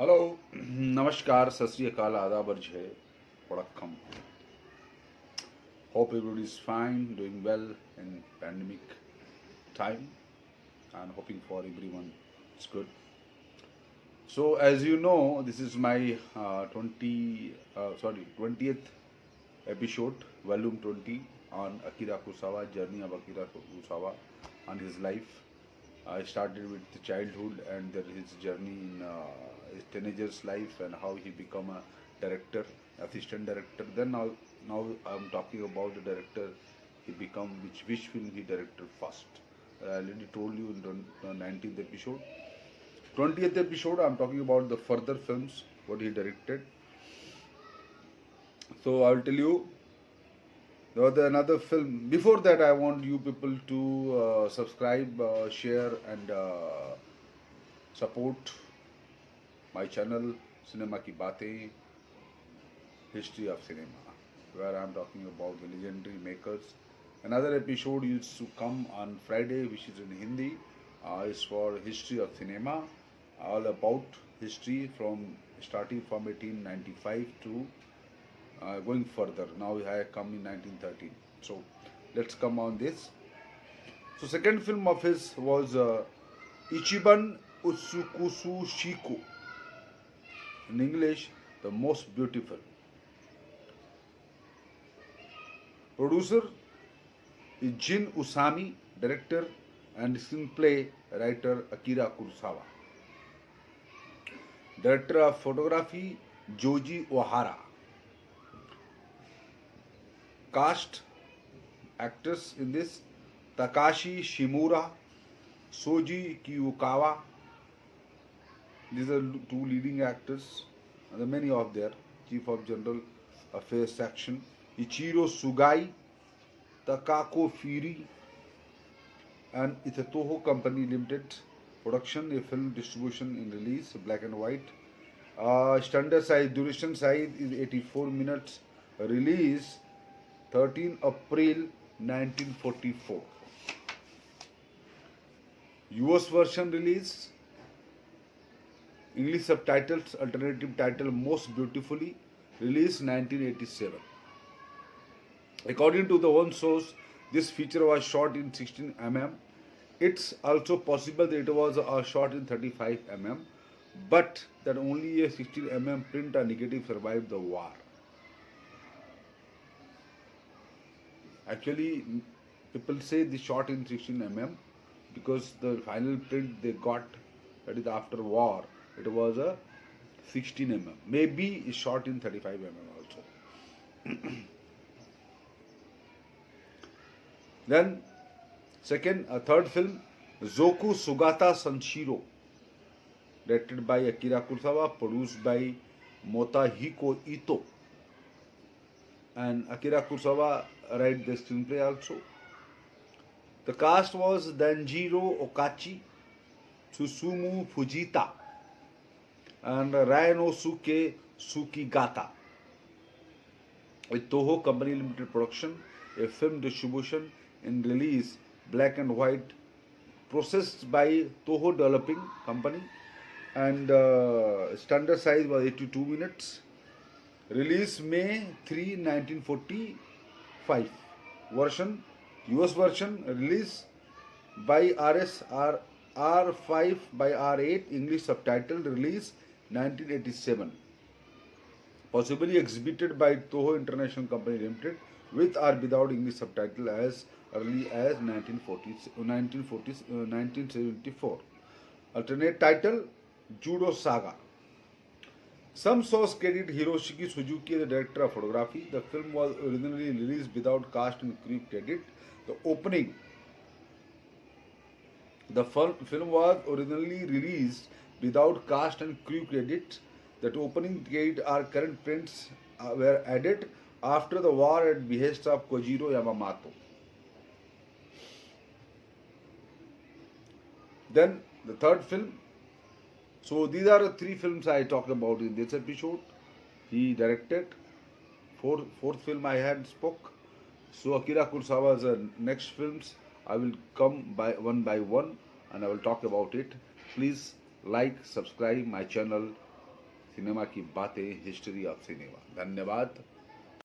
Hello, Namaskar, Sat Sri Akal, Adab और जय वड़क्कम. Hope everybody is fine, doing well in pandemic time, and hoping for everyone is good. So, as you know, this is my 20th episode, volume 20 on Akira Kurosawa, journey of Akira Kurosawa and his life. I started with the childhood and his journey in his teenager's life and how he become a director, assistant director. Then now I'm talking about the director. He become which film he directed first. I already told you in the 19th episode. 20th episode I'm talking about the further films what he directed. So I'll tell you. There was another film. Before that, I want you people to subscribe, share, and support my channel, Cinema Ki Baatein, History of Cinema, where I am talking about the legendary makers. Another episode used to come on Friday, which is in Hindi, is for History of Cinema, all about history from starting from 1895 to going further. Now I come in 1913. So let's come on this. So second film of his was Ichiban Utsukusu Shiko. In English, the most beautiful. Producer is Jin Usami, director and screenplay writer Akira Kurosawa. Director of photography Joji Ohara. Cast actors in this Takashi Shimura, Soji Kiyukawa. These are two leading actors. And there are many of their Chief of General Affairs section. Ichiro Sugai, Takako Fury, and it's a Toho Company Limited production, a film distribution in release, black and white. Standard size, duration size is 84 minutes. Release 13 April 1944. US version release, English subtitles, alternative title Most Beautifully, release 1987. According to the one source, this feature was shot in 16 mm. It's also possible that it was shot in 35 mm, but that only a 16 mm print or negative survived the war. Actually, people say they shot in 16 mm because the final print they got, that is after war, it was a 16 mm. Maybe it shot in 35 mm also. Then, third film, Zoku Sugata Sanshiro, directed by Akira Kurosawa, produced by Motohiko Ito. And Akira Kurosawa wrote the screenplay also. The cast was Danjiro Okachi, Susumu Fujita, and Ryonosuke Sukigata. A Toho Company Limited production, a film distribution and release, black and white, processed by Toho Developing Company, and standard size was 82 minutes. Release May 3, 1945. Version, US version, release by RSR R5 by R8, English subtitle, release 1987. Possibly exhibited by Toho International Company Limited with or without English subtitle as early as 1974. Alternate title, Judo Saga. Some sources credit Hiroshiki Suzuki as the director of photography. The film was originally released without cast and crew credit. The film was originally released without cast and crew credit. That opening credit or current prints were added after the war at behest of Kojiro Yamamoto. Then the third film. So these are the three films I talked about in this episode. He directed. Fourth film I had spoke. So Akira Kurosawa's next films I will come by one and I will talk about it. Please like, subscribe my channel cinema की बातें, history of cinema. धन्यवाद।